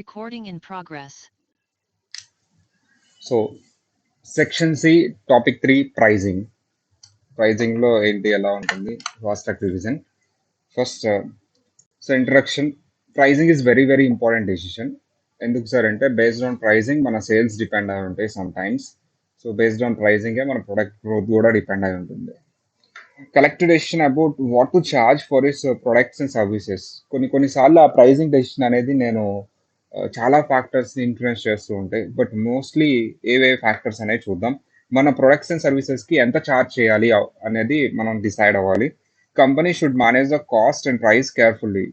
Recording in progress. So section C topic 3 pricing. ప్రైజింగ్లో ఏంటి ఎలా ఉంటుంది fast track revision. First so introduction. Pricing is very very important decision. ఎందుకు sir అంటే based on pricing మన sales depend అయి ఉంటాయి some times. So based on ప్రైజింగే మన ప్రొడక్ట్ గ్రోత్ కూడా డిపెండ్ అయి ఉంటుంది. Collective decision about what to charge for his products and services. కొన్నిసార్లు ఆ ప్రైజింగ్ డెసిషన్ అనేది నేను చాలా ఫ్యాక్టర్స్ని ఇన్ఫ్లుయెన్స్ చేస్తూ ఉంటాయి. బట్ మోస్ట్లీ ఏవే ఫ్యాక్టర్స్ అనేవి చూద్దాం. మన ప్రొడక్ట్స్ అండ్ సర్వీసెస్కి ఎంత ఛార్జ్ చేయాలి అనేది మనం డిసైడ్ అవ్వాలి. Company should manage the cost and price carefully.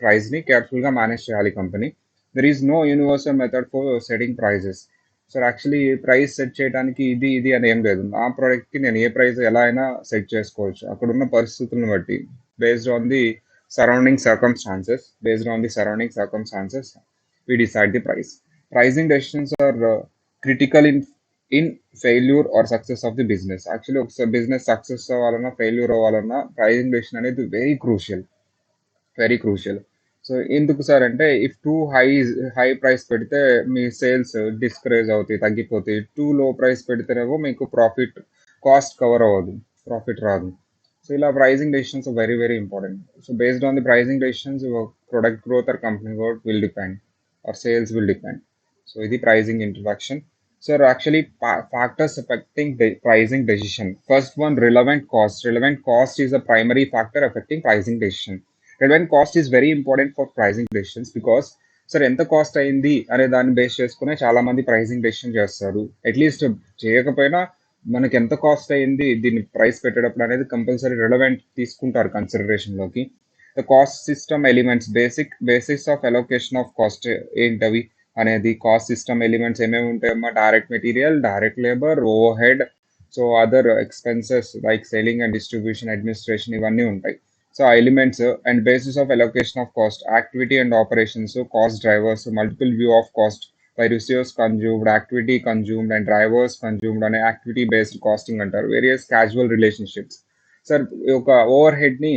ప్రైస్ని కేర్ఫుల్గా మేనేజ్ చేయాలి company. There is no universal method for setting prices. So actually price set చేయడానికి ఇది అని ఏం లేదు. నా ప్రోడక్ట్కి నేను ఏ ప్రైస్ ఎలా అయినా సెట్ చేసుకోవచ్చు అక్కడ ఉన్న పరిస్థితులను బట్టి. Based on the surrounding circumstances, we decide the price. Pricing decisions are critical in failure or success of the business. Actually business success అవ్వాలన్నా failure అవ్వాలన్నా pricing decision అనేది వెరీ క్రూషియల్. సో ఎందుకు సార్ అంటే ఇఫ్ టూ హై ప్రైస్ పెడితే మీ sales discourage అవుతాయి, తగ్గిపోతాయి. Two లో price పెడితేనేమో మీకు కాస్ట్ కవర్ అవ్వదు, ప్రాఫిట్ రాదు. సో ఇలా pricing decisions very very important. So based on the pricing decisions product growth or company growth will depend or sales will depend. So ఇది pricing introduction. Sir actually factors affecting pricing decision. First one, relevant cost. Relevant cost is a primary factor affecting pricing decision. Relevant cost is very important for pricing decisions because sir ఎంత cost అయింది అనే దాన్ని base చేసుకునే చాలా మంది pricing decision చేస్తారు. At least చేయకపోయినా మనకి ఎంత కాస్ట్ అయింది దీన్ని ప్రైస్ పెట్టేటప్పుడు అనేది కంపల్సరీ రిలవెంట్ తీసుకుంటారు కన్సిడరేషన్లోకి. The cost system elements, basics of allocation of cost ఏంటవి అనేది. కాస్ట్ సిస్టమ్ ఎలిమెంట్స్ ఏమేమి ఉంటాయమ్మా? Direct material, direct labour, overhead, so other expenses like selling and distribution, administration, ఇవన్నీ ఉంటాయి. సో ఆ elements and basis of allocation of cost, activity and operations, cost drivers, multiple view of cost by resource consumed, activity consumed, and drivers consumed అనే activity based costing అంటారు. Various casual relationships. Sir ఒక over హెడ్ని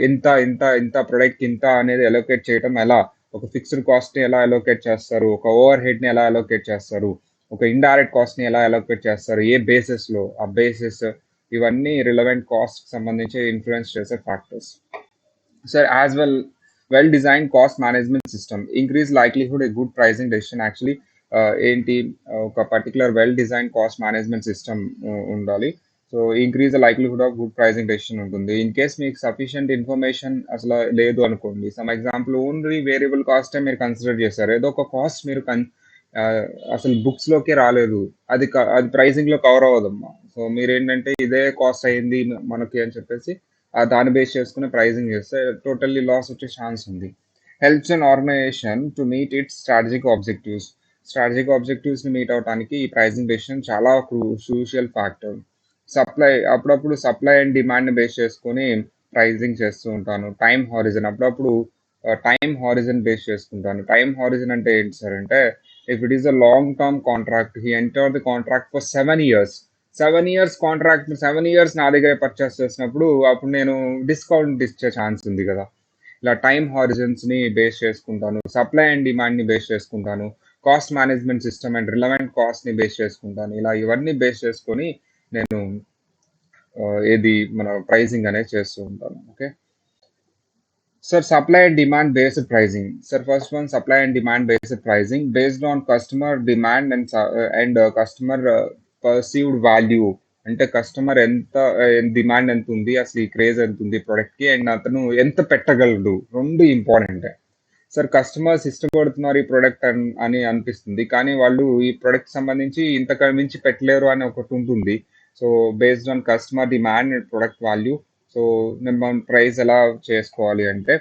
ఇంత ఇంత ఇంత product ఇంత అనేది allocate చేయడం ఎలా? ఒక ఫిక్స్డ్ కాస్ట్ని ఎలా అలోకేట్ చేస్తారు? ఒక ఓవర్ హెడ్ని ఎలా అలోకేట్ చేస్తారు? ఒక ఇండైరెక్ట్ కాస్ట్ని ఎలా అలోకేట్ చేస్తారు? ఏ బేసిస్లో? ఆ బేసిస్ ఇవన్నీ రిలవెంట్ కాస్ట్ సంబంధించి ఇన్ఫ్లుయెన్స్ చేసే factors. Sir as well design cost management system increase likelihood a good pricing decision. Actually ఏంటి, ఒక particular well design cost management system ఉండాలి. So increase the likelihood of good pricing decision ఉంటుంది. In case మీకు sufficient information అసలు లేదు అనుకోండి, some example only variable కాస్టే మీరు కన్సిడర్ చేస్తారు, ఏదో ఒక కాస్ట్ మీరు అసలు బుక్స్లోకే రాలేదు, అది ప్రైజింగ్లో కవర్ అవ్వదమ్మా. సో మీరు ఏంటంటే ఇదే కాస్ట్ అయింది మనకి అని చెప్పేసి దాన్ని బేస్ చేసుకుని ప్రైజింగ్ చేస్తే టోటల్లీ లాస్ వచ్చే ఛాన్స్ ఉంది. Helps an organisation to meet its strategic ఆబ్జెక్టివ్స్ని మీట్ అవడానికి ఈ ప్రైజింగ్ డెసిషన్ చాలా క్రూషియల్ ఫ్యాక్టర్. అప్పుడప్పుడు సప్లై అండ్ డిమాండ్ని బేస్ చేసుకొని ప్రైజింగ్ చేస్తూ ఉంటాను. టైం హారిజన్, అప్పుడప్పుడు టైం హారిజన్ బేస్ చేసుకుంటాను. టైం హారిజన్ అంటే ఏంటి సార్ అంటే, if it is a long term contract, he enter the contract for 7 years. 7 years contract, 7 years నా దగ్గరే పర్చేస్ చేసినప్పుడు అప్పుడు నేను డిస్కౌంట్ ఇచ్చే ఛాన్స్ ఉంది కదా. ఇలా టైం హారిజన్స్ని బేస్ చేసుకుంటాను, సప్లై అండ్ డిమాండ్ని బేస్ చేసుకుంటాను, cost management system and relevant కాస్ట్ని బేస్ చేసుకుంటాను. ఇలా ఇవన్నీ బేస్ చేసుకొని నేను ఏది మన ప్రైజింగ్ అనేది చేస్తూ ఉంటాను. Okay sir, supply and demand based pricing. Sir first one, supply and demand based pricing based on customer demand and customer perceived value. అంటే కస్టమర్ డిమాండ్ ఎంత ఉంది, అసలు ఈ క్రేజ్ ఎంత ఉంది ప్రోడక్ట్కి, అండ్ అతను ఎంత పెట్టగలడు, రెండు ఇంపార్టెంట్. సార్ కస్టమర్స్ ఇష్టపడుతున్నారు ఈ ప్రోడక్ట్ అని అనిపిస్తుంది, కానీ వాళ్ళు ఈ ప్రోడక్ట్ సంబంధించి ఇంతకు మించి పెట్టలేరు అని ఒకటి ఉంటుంది. So based on customer demand and product value, so మనం ప్రైస్ ఎలా చేసుకోవాలి అంటే,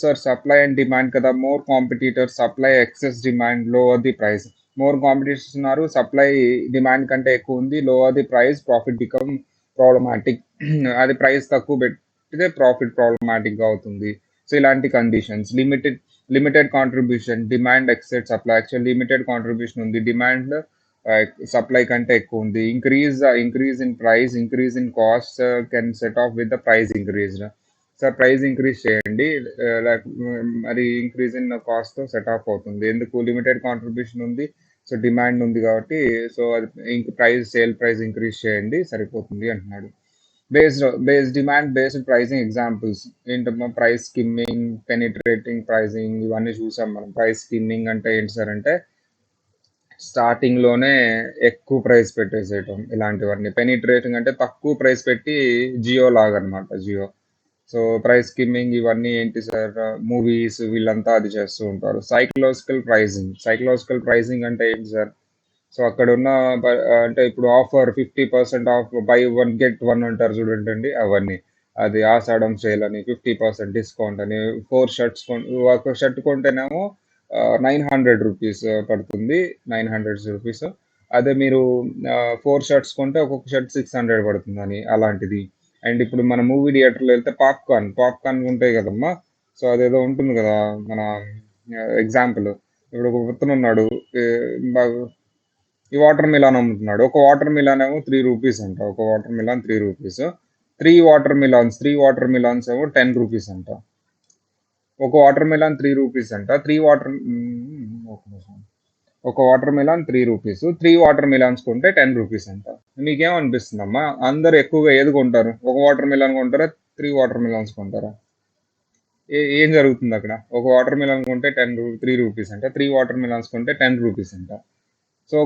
సార్ సప్లై అండ్ డిమాండ్ కదా, more competitor supply excess demand lower the price. More competitors ఉన్నారు, సప్లై డిమాండ్ కంటే ఎక్కువ ఉంది, lower the price, profit become problematic. అది ప్రైస్ తక్కువ పెట్టితే ప్రాఫిట్ ప్రాబ్లమాటిక్గా అవుతుంది. సో ఇలాంటి conditions. Limited contribution, demand exceed supply. Actual limited contribution ఉంది, డిమాండ్ సప్లై కంటే ఎక్కువ ఉంది. Increase in price, increase in cost can set of with the price increased. Sir price increase చేయండి. లైక్ మరి ఇంక్రీజ్ ఇన్ కాస్ట్‌తో సెట్ ఆఫ్ అవుతుంది. ఎందుకు limited contribution ఉంది. So, demand ఉంది కాబట్టి సో, అది సేల్ ప్రైస్ ఇంక్రీజ్ చేయండి సరిపోతుంది అంటున్నాడు. Based demand based pricing examples ఏంటమ్మా? ప్రైస్ స్కిమ్మింగ్, పెనిట్రేటింగ్ ప్రైసింగ్ ఇవన్నీ చూసాం మనం. ప్రైస్ స్కిమ్మింగ్ అంటే ఏంటి సార్ అంటే స్టార్టింగ్‌లోనే ఎక్కువ ప్రైస్ పెట్టేసేయటం ఇలాంటివన్నీ. పెనిట్రేటింగ్ అంటే తక్కువ ప్రైస్ పెట్టి జియో లాగనమాట జియో. సో, ప్రైస్ స్కిమ్మింగ్ ఇవన్నీ ఏంటి సార్? మూవీస్ వీళ్ళంతా అది చేస్తూ ఉంటారు. సైకలాజికల్ ప్రైసింగ్ అంటే ఏంటి సార్? సో, అక్కడున్న అంటే ఇప్పుడు ఆఫర్ 50% ఆఫ్ బై 1 గెట్ 1 అంటారు చూడండండి అవన్నీ. అది ఆషాఢం సేల్ అని 50% డిస్కౌంట్ అని 4 షర్ట్స్ ఒక షర్ట్ కొంటేనేమో 900 రూపీస్ పడుతుంది. 900 రూపీస్. అదే మీరు 4 షర్ట్స్ కొంటే ఒక్కొక్క షర్ట్ 600 పడుతుందని అలాంటిది. అండ్ ఇప్పుడు మన మూవీ థియేటర్‌లో ఎళ్తే పాప్‌కార్న్ ఉంటాయి కదమ్మా! సో, అదేదో ఉంటుంది కదా! మన ఎగ్జాంపుల్ ఇప్పుడు ఒక అతనున్నాడు. ఏ బ ఈ వాటర్ మిలాన్ అమ్ముతున్నాడు. ఒక వాటర్ మిలాన్ ఏమో 3 రూపీస్ అంట. ఒక watermelon 3 rupees. 3 watermelons ఏమో 10 రూపీస్ అంట. ఒక వాటర్ మిలాన్ 3 రూపీస్ అంట. 3 వాటర్ ఒక నిమిషం. ఒక watermelon 3 rupees. 3 watermelons కొంటే 10 రూపీస్ అంట. మీకేమనిపిస్తుందమ్మా? అందరూ ఎక్కువగా ఏది కొంటారు? ఒక వాటర్ మిలాన్ కొంటారా? 3 వాటర్ మిలాన్స్ కొంటారా? ఏం జరుగుతుందక్కడ? ఒక వాటర్ మిలాన్ కొంటే 3 రూపీస్ అంట. 3 వాటర్ మిలాన్స్ కొంటే 10 రూపీస్ అంట. సో,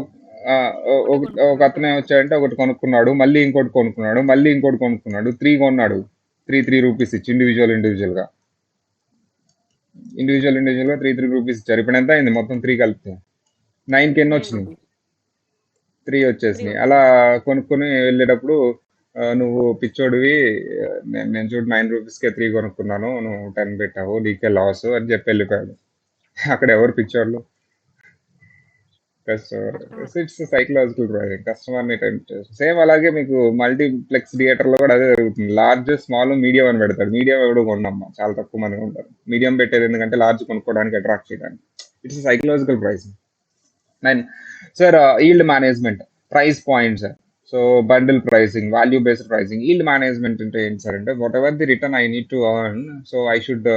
ఒకటి ఒక కొనుక్కుంటే అతను ఏమొచ్చాడంటే ఒకటి కొనుక్కున్నాడు. మళ్ళీ ఇంకోటి కొనుక్కున్నాడు. మళ్ళీ ఇంకోటి కొనుక్కున్నాడు. 3 కొన్నాడు. 3 రూపీస్ ఇచ్చి ఇండివిడ్యువల్‌గా. ఇండివిడ్యువల్‌గా 3 రూపీస్ ఇచ్చారు. ఇప్పుడు ఎంత అయింది మొత్తం 3 కలిపితే? 9కి 3 ఎన్నొచ్చినాయి? రూపీస్. 3 3 వచ్చేసినాయి. అలా వచ్చింది. కొనుక్కొని వెళ్ళేటప్పుడు నువ్వు పిచ్చోడివి నేను నేను చూడు 9 రూపీస్‌కే 3 కొనుక్కున్నాను. నువ్వు 10 పెట్టావు. నీకే లాసు అని చెప్పి వెళ్ళిపోయాడు. అక్కడ ఎవరు పిచ్చోళ్ళు? Customer. Customer. So, it's psychological driving. కస్టమర్‌ని టెంప్ట్ చేసి. సేమ్ అలాగే మీకు మల్టీప్లెక్స్ థియేటర్‌లో కూడా అదే జరుగుతుంది. లార్జ్, స్మాల్, మీడియం అని పెడతాడు. మీడియం ఎవడు కొనడమ్మా. చాలా తక్కువ మంది కొంటారు. మీడియం పెట్టేది ఎందుకంటే లార్జ్ కొనుక్కోవడానికి అట్రాక్ట్ చేయడానికి. It's psychological pricing. And sir yield management, price points. So bundle pricing, value based pricing, yield management అంటే ఏంటి సార్ అంటే whatever the return I need to earn, so I should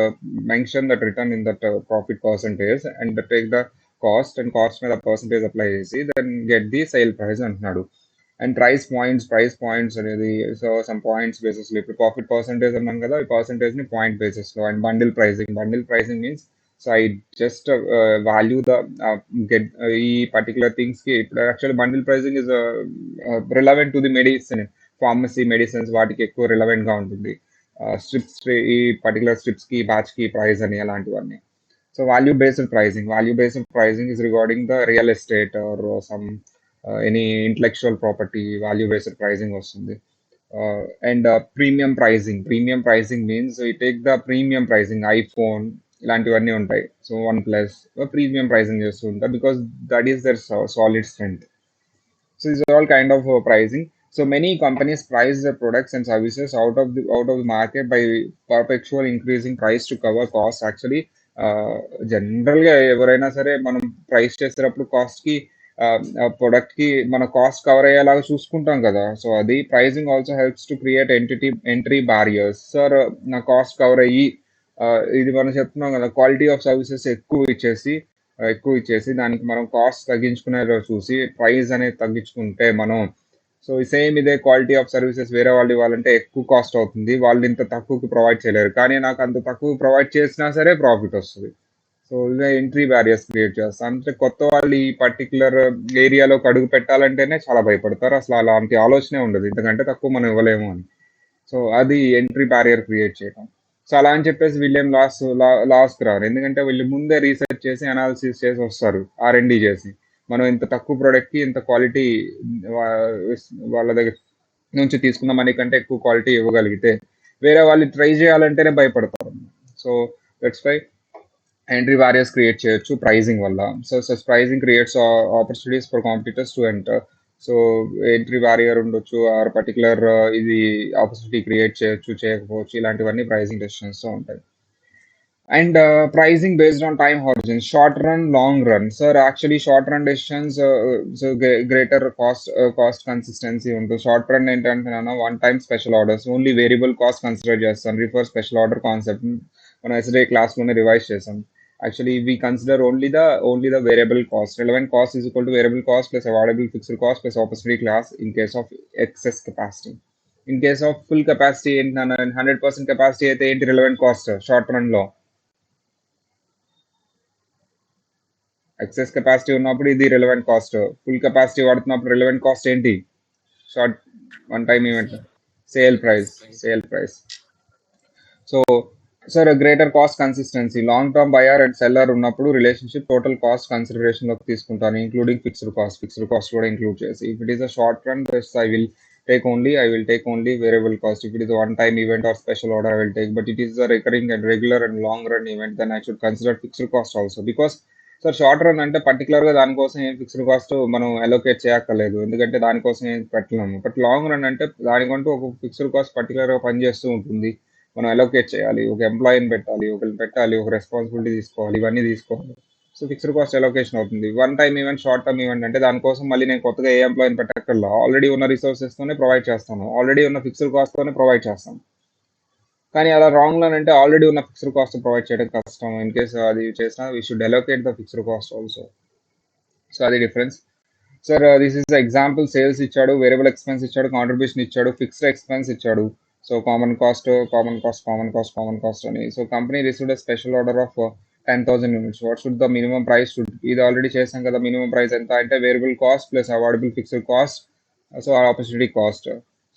mention that return in that profit percentage and take the cost మీద percentage apply చేసి then get the sale price అంటున్నాడు. And price points అనేది so some points బేసిస్లో ఇప్పుడు profit percentage అన్నాను కదా, ఈ పర్సంటేజ్ని పాయింట్ బేసిస్లో. And bundle pricing means so I just value the get ఈ పర్టికులర్ థింగ్స్కి. ఇప్పుడు actually bundle pricing is relevant to the medicine, pharmacy medicines వాటికి ఎక్కువ రిలవెంట్గా ఉంటుంది. స్ట్రిప్స్, ఈ పర్టికులర్ స్ట్రిప్స్కి బ్యాచ్కి ప్రైస్ అని అలాంటివన్నీ. So value based pricing is regarding the real estate or some any intellectual property. Value based pricing వస్తుంది. And premium pricing means you take the premium pricing iPhone ఇలాంటివన్నీ ఉంటాయి. So OnePlus premium pricing చేస్తూ ఉంటారు because that is their solid strength. So these are all kind of pricing. So many companies price their products and services out of the market by perpetual increasing price to cover costs. Actually, జనరల్‌గా ఎవరైనా సరే మనం price చేసేటప్పుడు కాస్ట్‌కి ప్రొడక్ట్‌కి మన cost cover అయ్యేలాగా చూసుకుంటాం కదా! సో అది pricing also helps to create entry barriers. Sir నా కాస్ట్ కవర్ అయ్యి ఇది మనం చెప్తున్నాం కదా! క్వాలిటీ ఆఫ్ సర్వీసెస్ ఎక్కువ ఇచ్చేసి దానికి మనం కాస్ట్ తగ్గించుకునేలా చూసి ప్రైస్ అనేది తగ్గించుకుంటే మనం సో సేమ్ ఇదే క్వాలిటీ ఆఫ్ సర్వీసెస్ వేరే వాళ్ళు ఇవ్వాలంటే ఎక్కువ కాస్ట్ అవుతుంది. వాళ్ళు ఇంత తక్కువకి ప్రొవైడ్ చేయలేరు. కానీ నాకు అంత తక్కువ ప్రొవైడ్ చేసినా సరే ప్రాఫిట్ వస్తది. సో ఇవే ఎంట్రీ బ్యారియర్స్ క్రియేట్ చేస్తాం. అంటే కొత్త వాళ్ళు ఈ పర్టిక్యులర్ ఏరియాలోకి అడుగు పెట్టాలంటేనే చాలా భయపడతారు. అసలు అలాంటి ఆలోచనే ఉండదు. ఇంతకంటే తక్కువ మనం ఇవ్వలేము అని. సో అది ఎంట్రీ బ్యారియర్ క్రియేట్ చేయడం. సో అలా అని చెప్పేసి వీళ్ళేం లాస్‌కి రారు. ఎందుకంటే వీళ్ళు ముందే రీసెర్చ్ చేసి, అనాలిసిస్ చేసి వస్తారు. ఆర్&డి చేసి. మనం ఇంత తక్కువ ప్రొడక్ట్‌కి ఇంత క్వాలిటీ వా వాళ్ళ దగ్గర నుంచి తీసుకున్న మనీ కంటే ఎక్కువ క్వాలిటీ ఇవ్వగలిగితే, వేరే వాళ్ళు ట్రై చేయాలంటేనే భయపడతారు. So that's why entry barriers create చేయొచ్చు ప్రైజింగ్ వల్ల. So such pricing creates opportunities for competitors to enter. So entry barrier ఉండొచ్చు ఆర్ పర్టికులర్ ఇది ఆపర్చునిటీ క్రియేట్ చేయొచ్చు, చేయకపోవచ్చు. ఇలాంటివన్నీ ప్రైజింగ్ డెసిషన్స్‌తో ఉంటాయి. And pricing based on time horizon, short run, long run. Sir, actually, short run decisions, greater cost consistency ఉంటుంది. Short run ఏంటంటే one time special orders, only variable cost consider చేస్తాం. Refer special order concept. మనం yesterday class లోనే revise చేసాం. Actually, we consider only the variable cost. Relevant cost is equal to variable cost plus avoidable fixed cost plus opportunity class in case of excess capacity. In case of full capacity, 100% capacity అయితే ఏంటి relevant cost short run లో. Excess capacity ఉన్నప్పుడు ఇది relevant cost. Full capacity వాడుతున్నప్పుడు relevant cost ఏంటి? Short one time event sale price. So sir greater cost consistency, long term buyer and seller ఉన్నప్పుడు relationship total cost కన్సిడరేషన్లోకి తీసుకుంటాను, including fixed cost కూడా include చేసి. If it is a short run best I will take only variable cost. If it is a one time event or special order, I will take, but it is a recurring and regular and long run event, then I should consider fixed cost also. Because sir short run అంటే పర్టికులర్గా దానికోసం ఏం fixed cost మనం allocate చేయక్కర్లేదు, ఎందుకంటే దానికోసం ఏం పెట్టలేము. బట్ లాంగ్ రన్ అంటే దానికంటూ ఒక ఫిక్స్డ్ కాస్ట్ పర్టికులర్గా పనిచేస్తూ ఉంటుంది. మనం అలోకేట్ చేయాలి, ఒక ఎంప్లాయీని పెట్టాలి, ఒక రెస్పాన్సిబిలిటీ తీసుకోవాలి, ఇవన్నీ తీసుకోవాలి. సో ఫిక్స్డ్ కాస్ట్ అలోకేషన్ అవుతుంది. One time event, short term event అంటే దానికోసం మళ్ళీ నేను కొత్తగా ఏ ఎంప్లాయీని పెట్టక్కర్లా, ఆల్రెడీ ఉన్న రిసోర్సెస్తోనే ప్రొవైడ్ చేస్తాను, ఆల్రెడీ ఉన్న ఫిక్స్డ్ కాస్ట్తోనే ప్రొవైడ్ చేస్తాను. కానీ అలా రాంగ్ రన్ అంటే ఆల్రెడీ ఉన్న ఫిక్స్డ్ కాస్ట్ ప్రొవైడ్ చేయడం కష్టం. ఇన్ కేసు అది చేసినా we should allocate the fixed cost also. So అది difference. Sir this is example, sales ఇచ్చాడు, వేరియబుల్ ఎక్స్పెన్స్ ఇచ్చాడు, కాంట్రిబ్యూషన్ ఇచ్చాడు, ఫిక్స్డ్ ఎక్స్పెన్స్ ఇచ్చాడు. సో కామన్ కాస్ట్ అని. So company received special order of 10,000 units. What should the minimum price should, ఇది already చేసాం కదా. Minimum price ఎంత అంటే variable cost plus అవార్డబుల్ fixed cost, so opportunity cost.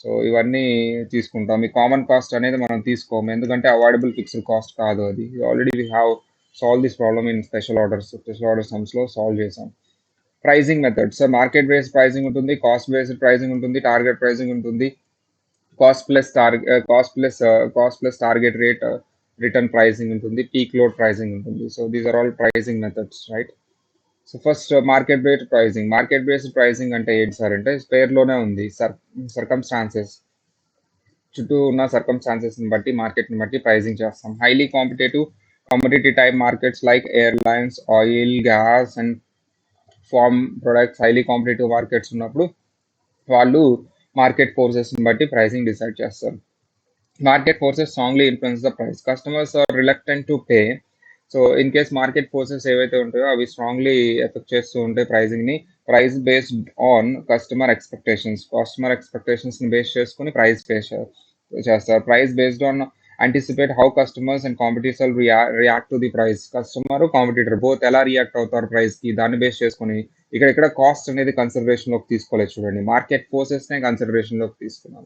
So ఇవన్నీ తీసుకుంటాం. ఈ కామన్ కాస్ట్ అనేది మనం తీసుకోము, ఎందుకంటే అవాయిడబుల్ ఫిక్స్డ్ కాస్ట్ కాదు అది. Already we have solve this problem in special order సమ్స్లో సాల్వ్ చేసాం. Pricing methods, market based pricing ఉంటుంది, కాస్ట్ బేస్డ్ ప్రైజింగ్ ఉంటుంది, టార్గెట్ ప్రైజింగ్ ఉంటుంది, cost plus target rate return pricing ఉంటుంది, పీక్ లోడ్ ప్రైజింగ్ ఉంటుంది. So these are all pricing methods, right. So first market based pricing అంటే ఏంటి sir అంటే పేరులోనే ఉంది, సర్కమ్స్టాన్సెస్, చుట్టూ ఉన్న సర్కమ్స్టాన్సెస్ని బట్టి, మార్కెట్ని బట్టి ప్రైజింగ్ చేస్తాం. Highly competitive commodity type markets like airlines, oil, gas and farm products, highly competitive markets ఉన్నప్పుడు వాళ్ళు మార్కెట్ ఫోర్సెస్ని బట్టి ప్రైసింగ్ డిసైడ్ చేస్తారు. Market forces strongly influence the price, customers are reluctant to pay. So in case market forces ఏవైతే ఉంటాయో అవి strongly effect చేస్తూ ఉంటాయి ప్రైజింగ్ని. ప్రైస్ బేస్డ్ ఆన్ కస్టమర్ ఎక్స్పెక్టేషన్స్ని బేస్ చేసుకుని ప్రైస్ చేస్తారు. Price based on anticipate how customers and competitors will react to the price. Customer, competitor both ఎలా రియాక్ట్ అవుతారు ప్రైస్కి, దాన్ని బేస్ చేసుకుని ఇక్కడ కాస్ట్ అనేది కన్సిడరేషన్లోకి తీసుకోలేదు. చూడండి, మార్కెట్ ఫోర్సెస్నే కన్సిడరేషన్లోకి తీసుకున్నాం.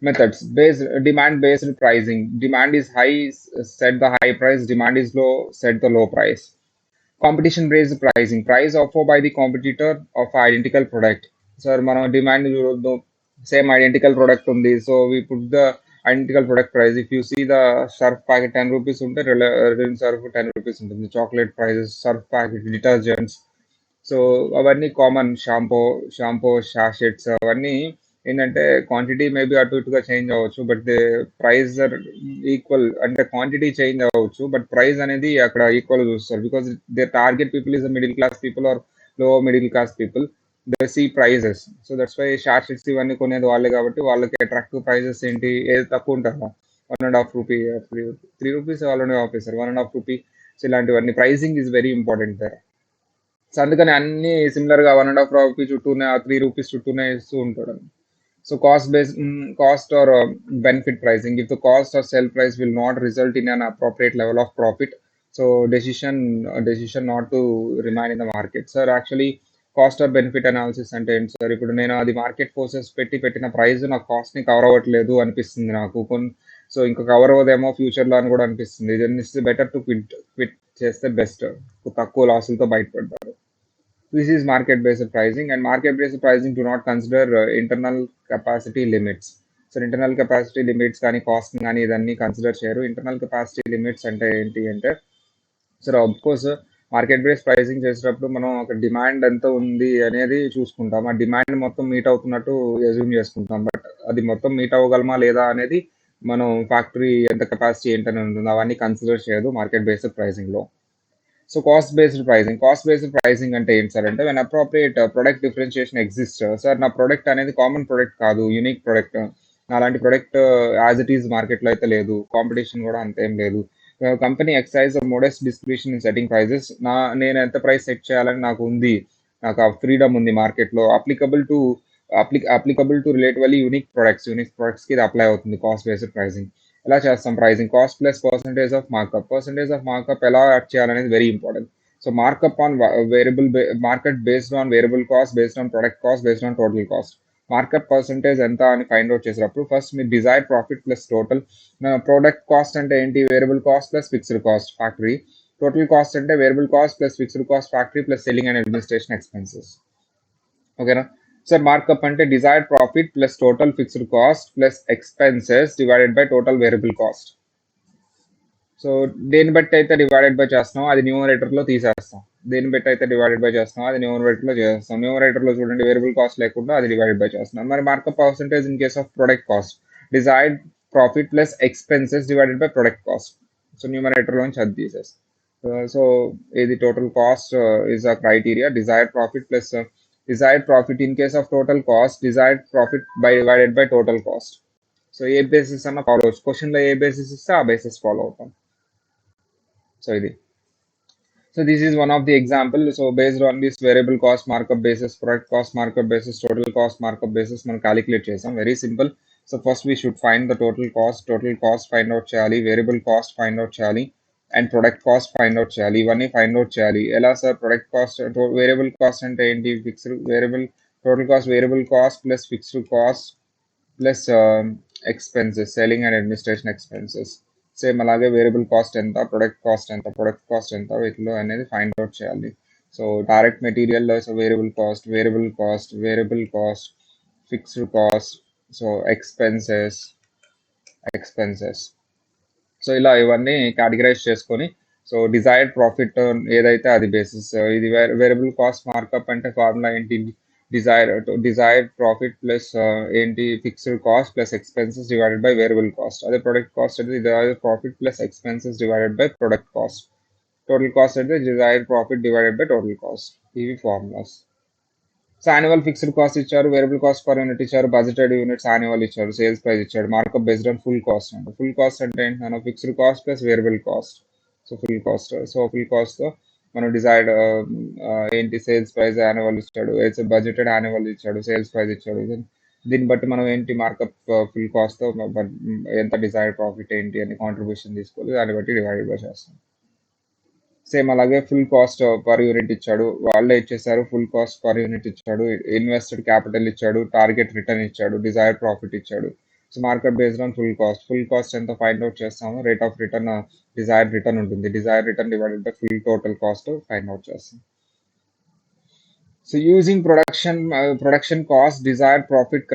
Methods based, demand based pricing, demand is high, set the high price, demand is low, set the low price. Competition based pricing, price offered by the competitor of identical product. Sir, మనం demand చూడొద్దు, same identical product ఉంది, so we put the identical product price. If you see the Surf packet 10 rupees ఉంటే Reliance Surf 10 rupees ఉంటుంది. Chocolate prices, Surf packet, detergents, so అవన్నీ common. Shampoo sachets అవన్నీ ఏంటంటే quantity maybe అటు ఇటుగా change అవ్వచ్చు, but they price are equal. అంటే quantity change అవ్వచ్చు, బట్ ప్రైస్ అనేది అక్కడ ఈక్వల్ చూస్తారు. Because they target people is middle class people are low middle class people, they see prices. So that's why sachets ఇవన్నీ కొనేది వాళ్ళే, కాబట్టి వాళ్ళకి అట్రాక్టివ్ ప్రైజెస్ ఏంటి, ఏది తక్కువ ఉంటుందా, 1.5 రూపీ, 3 రూపీస్ వాళ్ళని ఆపేస్తారు, 1.5 రూపీ. సో ఇలాంటివన్నీ pricing is very important there. So అందుకని అన్ని సిమిలర్గా 1.5 రూపీ చుట్టూనే, 3 రూపీస్ చుట్టూనే ఇస్తూ ఉంటాడు. So cost or benefit pricing. If the cost or sell price will not result in an appropriate level of profit, so decision not to remain in the market. Sir, actually cost or benefit analysis అంటే ఏంటి sir? ఇప్పుడు నేను అది market forces పెట్టిన price నా కాస్ట్ని cover అవ్వట్లేదు అనిపిస్తుంది నాకు సో ఇంకా కవర్ అవ్వదేమో ఫ్యూచర్లో అని కూడా అనిపిస్తుంది. Then it's better to quit చేస్తే బెస్ట్, తక్కువ లాసులతో బయటపడతారు. This is market-based pricing, and market-based pricing do not consider internal capacity limits. So internal capacity limits కానీ కాస్ట్ కానీ ఇదన్నీ కన్సిడర్ చేయరు. ఇంటర్నల్ కెపాసిటీ లిమిట్స్ అంటే ఏంటి అంటే, సరే కోర్స్ మార్కెట్ బేస్డ్ ప్రైసింగ్ చేసేటప్పుడు మనం ఒక డిమాండ్ ఎంత ఉంది అనేది చూసుకుంటాం. ఆ డిమాండ్ మొత్తం మీట్ అవుతున్నట్టు ఎజ్యూమ్ చేసుకుంటాం, బట్ అది మొత్తం మీట్ అవ్వగలమా లేదా అనేది మనం ఫ్యాక్టరీ ఎంత కెపాసిటీ ఏంటని ఉంటుంది అవన్నీ కన్సిడర్ చేయదు మార్కెట్ బేస్డ్ ప్రైసింగ్లో. సో కాస్ట్ బేస్డ్ ప్రైసింగ్ అంటే ఏంటి సార్ అంటే when appropriate product differentiation exist. Sir నా ప్రొడక్ట్ అనేది కామన్ ప్రొడక్ట్ కాదు, యూనిక్ ప్రొడక్ట్. అలాంటి ప్రొడక్ట్ యాజ్ ఇట్ ఈస్ మార్కెట్లో అయితే లేదు, కాంపిటీషన్ కూడా అంతేం లేదు. Company exercise modest description in setting prices. నేను ఎంత ప్రైస్ సెట్ చేయాలని నాకు ఉంది, నాకు ఆ ఫ్రీడమ్ ఉంది మార్కెట్లో. అప్లికబుల్ టు రిలేటివ్లీ యూనిక్ ప్రొడక్ట్స్కి ఇది అప్లై అవుతుంది కాస్ట్ బేస్డ్ ప్రైసింగ్. ఎలా చేస్తాం pricing? Cost plus percentage of markup ఎలా యాడ్ చేయాలనేది very important. So markup on variable market based on variable cost, based on product cost, based on total cost. Markup percentage ఎంత అని find out చేసేటప్పుడు first మీ desired profit plus total. Product cost అంటే ఏంటి? Variable cost plus fixed cost factory. Total cost అంటే variable cost plus fixed cost factory plus selling and administration expenses. ఓకేనా sir? Markup అంటే desired profit plus total fixed cost plus expenses divided by total variable cost. So దేన్ని బట్టి అయితే divided by చేస్తున్నాం అది న్యూమరేటర్లో తీసేస్తాం. దేన్ని బట్టి అయితే డివైడెడ్ బై చేస్తున్నాం అది న్యూమరేటర్లో చేస్తాం. న్యూమరేటర్లో చూడండి వేరియబుల్ కాస్ట్ లేకుండా అది డివైడెడ్ బై చేస్తున్నాం. మరి markup percentage in case of product cost desired profit plus expenses divided by product cost. So న్యూమరేటర్లో నుంచి అది తీసేస్తాం. సో ఇది total cost is a criteria. Desired profit in case of total cost, desired profit by divided by total cost. So A basis అన్న follow అవచ్చు. క్వశ్చన్లో ఏ basis ఇస్తే ఆ బేసిస్ ఫాలో అవుతాం. సో ఇది. So this is one of the example. So based on this variable cost markup basis, product cost markup basis, total cost markup basis మనం calculate చేసాం. Very simple. So first we should find the total cost find out చేయాలి, variable cost find out చేయాలి, and product cost find out చేయాలి. ఇవన్నీ find out చేయాలి. ఎలా sir? Product cost variable cost అంటే ఏంటి? Fixed variable total cost variable cost plus fixed cost plus expenses, selling and administration expenses. Same అలాగే variable cost ఎంత, product cost ఎంత వీటిలో అనేది ఫైండ్ అవుట్ చేయాలి. సో డైరెక్ట్ మెటీరియల్లో so variable cost, fixed cost, so expenses. So ఇలా ఇవన్నీ categorise చేసుకొని సో డిజైర్డ్ ప్రాఫిట్ ఏదైతే అది బేసిస్. ఇది వేరియబుల్ కాస్ట్ మార్కప్ అంటే ఫార్ములా ఏంటి? డిజైర్డ్ ప్రాఫిట్ ప్లస్ ఏంటి? Fixed cost plus expenses divided by variable cost. అదే ప్రొడక్ట్ కాస్ట్ అయితే desired profit plus expenses divided by product cost. Total cost అయితే desired profit divided by total cost. ఇవి formulas. So annual fixed cost ఇచ్చారు, variable cost per unit ఇచ్చారు, budgeted units annual ఇచ్చారు, sales price ఇచ్చాడు, markup based on full cost. అంటే full cost అంటే ఏంటన్నా fixed cost plus variable cost. So full కాస్ట్తో మనం డిజైర్డ్ ఏంటి? సేల్స్ ప్రైస్ యాన్యువల్ ఇచ్చాడు, బడ్జెటెడ్ యాన్యువల్ ఇచ్చాడు, సేల్స్ ప్రైస్ ఇచ్చాడు. దీన్ని బట్టి మనం ఏంటి? మార్కప్ ఫుల్ కాస్ట్తో ఎంత డిజైర్డ్ ప్రాఫిట్ ఏంటి అని కాంట్రిబ్యూషన్ తీసుకోవాలి, దాన్ని బట్టి డివైడ్ బై చేస్తాం. సేమ్ అలాగే ఫుల్ కాస్ట్ పర్ యూనిట్ ఇచ్చాడు, వాళ్ళే ఇచ్చేసారు. ఫుల్ కాస్ట్ పర్ యూనిట్ ఇచ్చాడు, ఇన్వెస్టెడ్ క్యాపిటల్ ఇచ్చాడు, టార్గెట్ రిటర్న్ ఇచ్చాడు, డిజైర్డ్ ప్రాఫిట్ ఇచ్చాడు. So market based on full cost ఎంత ఫైండ్ అవుట్ చేస్తాము? Rate of return, desired return ఉంటుంది. Desired return divided by full total cost find out చేస్తాం. So using production cost desired profit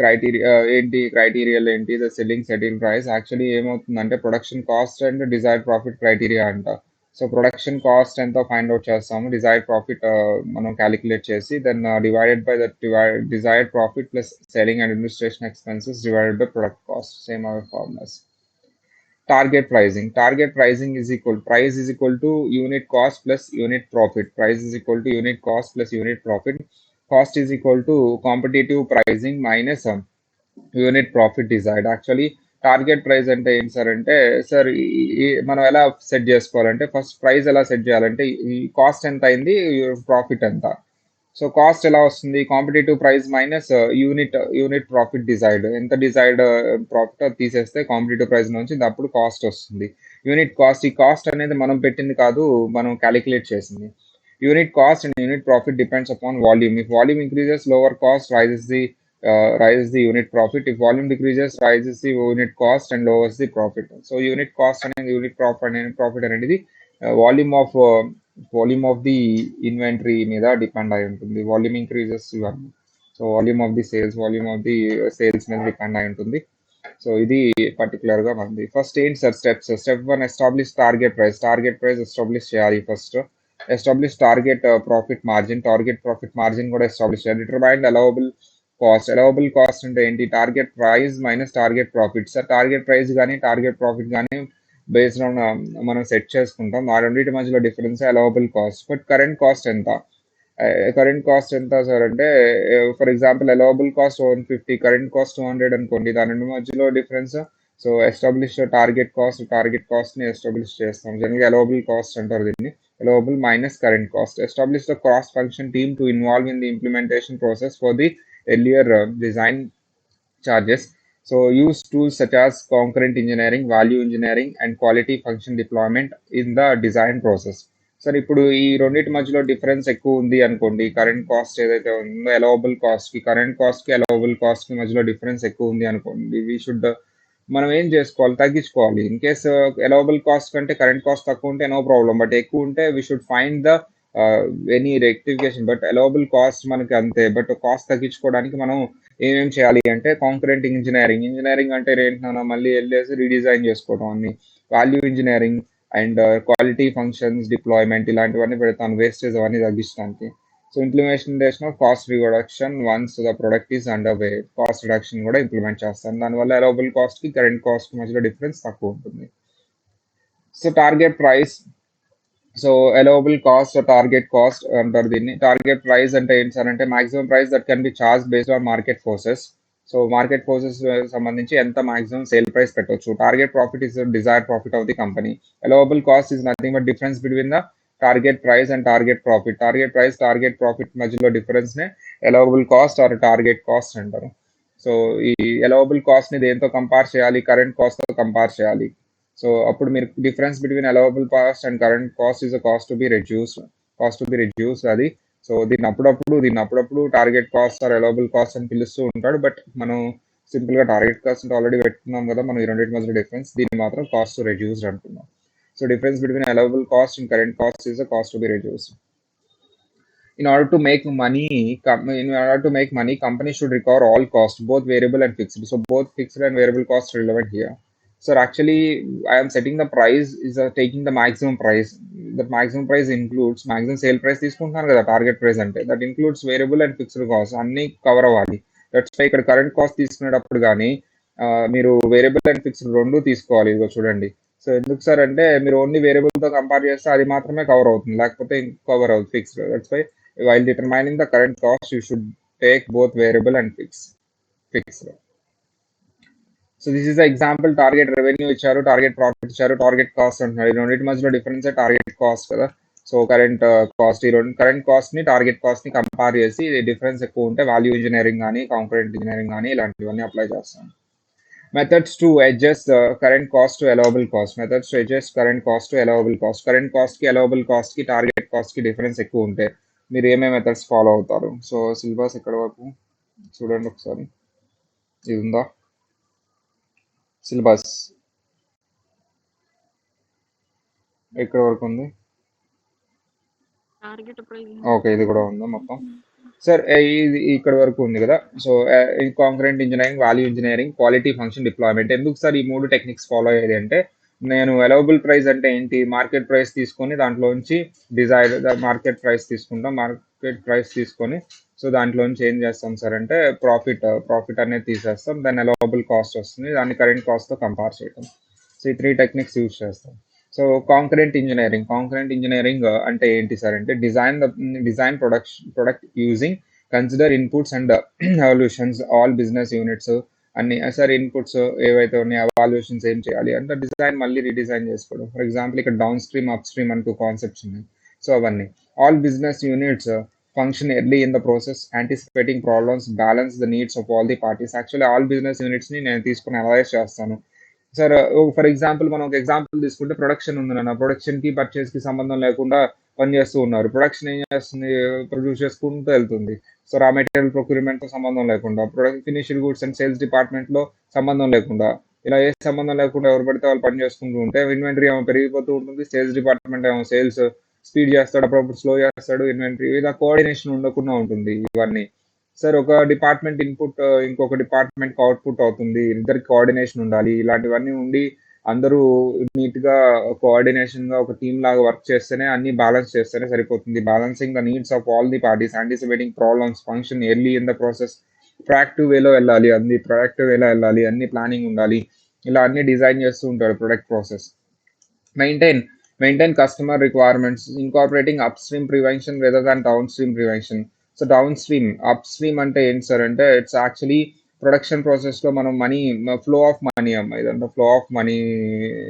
క్రైటీరియాలు ఏంటి? The selling settle price. Actually ఏమవుతుందంటే production cost and desired profit criteria అంట. So production cost ఎంతో find out చేస్తాము, desired profit మనం calculate చేసి then divided by that desired profit plus selling and administration expenses divided by product cost. Same our formulas. Target pricing is equal price is equal to unit cost plus unit profit. Price is equal to unit cost plus unit profit. Cost is equal to competitive pricing minus unit profit desired. Actually target price అంటే ఏంటి sir అంటే, sir మనం ఎలా set చేసుకోవాలంటే first price ఎలా set చేయాలంటే ఈ cost ఎంత అయింది, ప్రాఫిట్ ఎంత. సో కాస్ట్ ఎలా వస్తుంది? Competitive price minus unit profit desired. ఎంత డిజైర్డ్ ప్రాఫిట్ తీసేస్తే కాంపిటేటివ్ ప్రైస్ నుంచి అప్పుడు కాస్ట్ వస్తుంది. యూనిట్ కాస్ట్, ఈ కాస్ట్ అనేది మనం పెట్టింది కాదు, మనం క్యాలిక్యులేట్ చేసింది. Unit cost and unit profit depends upon volume. If volume increases lower caste rises the unit profit. If volume decreases, rises the unit cost and lowers the profit. So unit cost and unit profit అనేది volume of the inventory మీద depend అయి ఉంటుంది. Volume increases ఇవన్నీ. So volume of the sales మీద depend అయి ఉంటుంది. So ఇది పర్టికులర్గా మనది. ఫస్ట్ ఏంటి sir steps? Step 1 establish target price establish చేయాలి. First establish target profit margin కూడా ఎస్టాబ్లిష్ చేయాలి. Determine allowable cost. Allowable cost అంటే ఏంటి? Target price minus target profit. Sir target price గాని, టార్గెట్ ప్రాఫిట్ గాని బేస్డ్ ఆన్ మనం set చేసుకుంటాం. ఆ రెండిటి మధ్యలో డిఫరెన్సే allowable cost. But current cost ఎంత? కరెంట్ కాస్ట్ ఎంత సార్ అంటే for example allowable cost 150, current cost 200 అనుకోండి. దాని రెండు మధ్యలో డిఫరెన్స్. సో ఎస్టాబ్లిష్ టార్గెట్ కాస్ట్‌ని ఎస్టాబ్లిష్ చేస్తాం. జనరల్‌గా అలవబుల్ కాస్ట్ అంటారు దీన్ని. Allowable minus current cost. Establish the cross-function team to involve in the implementation process for the earlier design charges. So use tools such as concurrent engineering, value engineering, and quality function deployment in the design process. Sir ఇప్పుడు ఈ రెండింటి మధ్యలో difference ఎక్కువ ఉంది అనుకోండి. Current cost ఏదైతే ఉందో allowable కాస్ట్‌కి, కరెంట్ కాస్ట్‌కి, అలవబుల్ కాస్ట్‌కి మధ్యలో డిఫరెన్స్ ఎక్కువ ఉంది అనుకోండి. మనం ఏం చేసుకోవాలి? తగ్గించుకోవాలి. ఇన్ కేస్ అలవబుల్ కాస్ట్ కంటే కరెంట్ కాస్ట్ తక్కువ ఉంటే నో ప్రాబ్లమ్. బట్ ఎక్కువ ఉంటే we should find the any rectification. But allowable cost మనకి అంతే. బట్ కాస్ట్ తగ్గించుకోవడానికి మనం ఏమేం చేయాలి అంటే కాంకరెంట్ ఇంజినీరింగ్. ఇంజినీరింగ్ అంటే ఏంటి నాన్న? మళ్ళీ ఎళ్ళేసి రీడిజైన్ చేసుకోవడం అన్ని. Value engineering and quality functions deployment ఇలాంటివన్నీ పెడతాను. వేస్టేజ్ అవన్నీ తగ్గించడానికి. So implementation of cost reduction once the product is under way. Cost reduction కూడా ఇంప్లిమెంట్ చేస్తాను. దానివల్ల అలవబుల్ కాస్ట్‌కి, కరెంట్ కాస్ట్ మధ్యలో డిఫరెన్స్ తక్కువ ఉంటుంది. So target price. So allowable cost, target cost అంటారు దీన్ని. టార్గెట్ ప్రైస్ అంటే ఏంటి సార్ అంటే maximum price that can be charge based on market forces. So market forces సంబంధించి ఎంత మాక్సిమం సేల్ ప్రైస్ పెట్టొచ్చు. Target profit is desired profit of the company. Allowable cost is nothing but difference between the target price and target profit. Target price, target profit మధ్యలో difference నే allowable cost are target cost అంటారు. So ఈ allowable cost ని దేంతో compare చేయాలి? Current cost తో compare చేయాలి. So అప్పుడు మీరు difference between allowable cost and current cost is a cost to be reduced అది. సో దీన్ని అప్పుడప్పుడు target cost or allowable cost అని పిలుస్తూ ఉంటాడు. బట్ మనం సింపుల్‌గా టార్గెట్ కాస్ట్ అంటే ఆల్రెడీ పెట్టుకున్నాం కదా! మనం ఈ రెండిటి మధ్యలో డిఫరెన్స్. దీన్ని మాత్రం కాస్ట్ టు రెడ్యూస్డ్ అంటున్నాం. So difference between allowable cost and current cost is a cost to be reduced. In order to make money, company should recover all costs, both variable and fixed. So both fixed and variable costs are relevant here. So actually, I am setting the price is taking the maximum price. The maximum price includes maximum sale price తీసుకుంటున్నాను కదా target price అంటే. That includes variable and fixed cost అన్నీ cover అవ్వాలి. That's why ఇక్కడ current cost తీసుకునేటప్పుడు కానీ మీరు variable and fixed రెండు తీసుకోవాలి. ఇదిగో చూడండి. సో ఎందుకు సార్ అంటే మీరు ఓన్లీ వేరియబుల్తో కంపేర్ చేస్తే అది మాత్రమే కవర్ అవుతుంది. లేకపోతే కవర్ అవుతుంది fixed. That's why while determining the current cost, you should take both variable and fixed. So this is the example. Target revenue ఇచ్చారు, టార్గెట్ ప్రాఫిట్ ఇచ్చారు, టార్గెట్ కాస్ట్ అంటున్నారు. ఈ రెండింటి మధ్యలో డిఫరెన్స్ టార్గెట్ కాస్ట్ కదా. సో కరెంట్ కాస్ట్ ఈ రెండు current కాస్ట్ని target కాస్ట్ని compare చేసి డిఫరెన్స్ ఎక్కువ ఉంటే వాల్యూ ఇంజనీరింగ్ కానీ, కాంకరెంట్ ఇంజనీరింగ్ కానీ ఇలాంటివన్నీ అప్లై చేస్తాను. Methods to adjust the current cost to allowable cost. Methods to adjust current cost to allowable cost. Current కాస్ట్కి allowable కాస్ట్కి టార్గెట్ కాస్ట్కి డిఫరెన్స్ ఎక్కువ ఉంటే మీరు ఏమేమి మెథడ్స్ ఫాలో అవుతారు? సో సిలబస్ ఎక్కడ వరకు చూడండి ఒకసారి. ఇది ఉందా సిలబస్? ఎక్కడ వరకు ఉంది? ఓకే, ఇది కూడా ఉందా మొత్తం? సార్ ఇది ఇక్కడ వరకు ఉంది కదా. So concurrent engineering, value engineering, quality function deployment. ఎందుకు సార్ ఈ మూడు టెక్నిక్స్ ఫాలో అయ్యేది అంటే నేను అలవబుల్ ప్రైస్ అంటే ఏంటి? మార్కెట్ ప్రైస్ తీసుకొని దాంట్లోంచి మార్కెట్ ప్రైస్ తీసుకుంటాం. మార్కెట్ ప్రైస్ తీసుకొని సో దాంట్లోంచి ఏం చేస్తాం సార్ అంటే ప్రాఫిట్ అనేది తీసేస్తాం. దాని అలవబుల్ కాస్ట్ వస్తుంది. దాన్ని కరెంట్ కాస్ట్తో కంపేర్ చేయడం. సో ఈ 3 టెక్నిక్స్ యూజ్ చేస్తాం. సో కాంకరెంట్ ఇంజనీరింగ్ అంటే ఏంటి సార్ అంటే design product using consider inputs and evaluations all business units అన్ని. సార్ ఇన్పుట్స్ ఏవైతే ఉన్నాయో అవాల్యూషన్స్ ఏం చేయాలి అంటే డిజైన్ మళ్ళీ రీడిజైన్ చేసుకోవడం. ఫర్ ఎగ్జాంపుల్ ఇక్కడ డౌన్ స్ట్రీమ్, అప్ స్ట్రీమ్ అంటూ కాన్సెప్ట్స్ ఉన్నాయి. సో అవన్నీ all business units function early in the process, anticipating problems, balance the needs of all the parties. Actually all business యూనిట్స్ని నేను తీసుకుని అనలైజ్ చేస్తాను. సార్ ఫర్ ఎగ్జాంపుల్ మనం ఒక ఎగ్జాంపుల్ తీసుకుంటే ప్రొడక్షన్ ఉంది నాన్న. ప్రొడక్షన్కి పర్చేస్కి సంబంధం లేకుండా పనిచేస్తూ ఉన్నారు. ప్రొడక్షన్ ఏం చేస్తుంది? ప్రొడ్యూస్ చేసుకుంటూ వెళ్తుంది. సో రా మెటీరియల్ ప్రొక్యూర్మెంట్తో సంబంధం లేకుండా, ఫినిష్డ్ గూడ్స్ అండ్ సేల్స్ డిపార్ట్మెంట్లో సంబంధం లేకుండా, ఇలా ఏ సంబంధం లేకుండా ఎవరు పడితే వాళ్ళు పని చేసుకుంటూ ఉంటే ఇన్వెంటరీ ఏమో పెరిగిపోతూ ఉంటుంది. సేల్స్ డిపార్ట్మెంట్ ఏమో సేల్స్ స్పీడ్ చేస్తాడు, అప్పుడప్పుడు స్లో చేస్తాడు. ఇన్వెంటరీ ఇలా కోఆర్డినేషన్ ఉండకుండా ఉంటుంది. ఇవన్నీ సార్ ఒక డిపార్ట్మెంట్ ఇన్పుట్ ఇంకొక డిపార్ట్మెంట్కి అవుట్పుట్ అవుతుంది. ఇద్దరికి కోఆర్డినేషన్ ఉండాలి. ఇలాంటివన్నీ ఉండి అందరూ నీట్గా కోఆర్డినేషన్గా ఒక టీమ్ లాగా వర్క్ చేస్తేనే అన్ని బ్యాలెన్స్ చేస్తేనే సరిపోతుంది. Balancing the needs of all the parties, anticipating problems, function early in the process, proactive వేలో వెళ్ళాలి, అన్ని ప్రొయాక్టివ్ వేలో వెళ్ళాలి, అన్ని ప్లానింగ్ ఉండాలి, ఇలా అన్ని డిజైన్ చేస్తూ ఉంటాడు product process. Maintain maintain customer requirements, incorporating up stream prevention whether than down stream prevention. So down stream, up stream అంటే ఏంటి సార్ అంటే ఇట్స్ యాక్చువల్లీ ప్రొడక్షన్ ప్రాసెస్లో మనం మనీ, ఫ్లో ఆఫ్ మనీ అమ్మ, ఇదంతా ఫ్లో ఆఫ్ మనీ.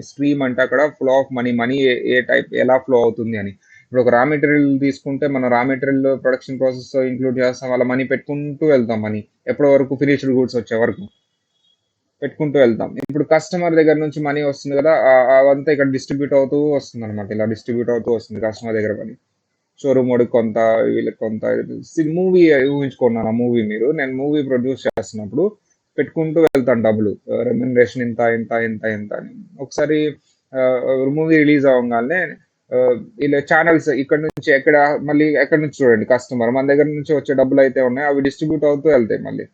స్ట్రీమ్ అంటే అక్కడ flow of money, money A type ఎలా ఫ్లో అవుతుంది అని. ఇప్పుడు ఒక రా మెటీరియల్ తీసుకుంటే మనం raw material production process include చేస్తాం, వాళ్ళ మనీ పెట్టుకుంటూ వెళ్తాం, మనీ ఎప్పటి వరకు ఫినిష్డ్ గూడ్స్ వచ్చే వరకు పెట్టుకుంటూ వెళ్తాం. ఇప్పుడు కస్టమర్ దగ్గర నుంచి మనీ వస్తుంది కదా, అవంతా ఇక్కడ డిస్ట్రిబ్యూట్ అవుతూ వస్తుంది అనమాట, ఇలా డిస్ట్రిబ్యూట్ అవుతూ వస్తుంది కస్టమర్ దగ్గర మనీ. షోరూమ్ వాడికి కొంత, వీళ్ళకి కొంత. మూవీ ఊహించుకున్నాను, ఆ మూవీ మీరు, నేను మూవీ ప్రొడ్యూస్ చేస్తున్నప్పుడు పెట్టుకుంటూ వెళ్తాను డబ్బులు, రెమ్యునరేషన్ ఇంత ఇంత ఇంత ఇంత అని. ఒకసారి మూవీ రిలీజ్ అవ్వగానే ఇలా ఛానల్స్ ఇక్కడ నుంచి ఎక్కడ, మళ్ళీ ఎక్కడి నుంచి చూడండి, కస్టమర్ మన దగ్గర నుంచి వచ్చే డబ్బులు అయితే ఉన్నాయి, అవి డిస్ట్రిబ్యూట్ అవుతూ వెళ్తాయి మళ్ళీ.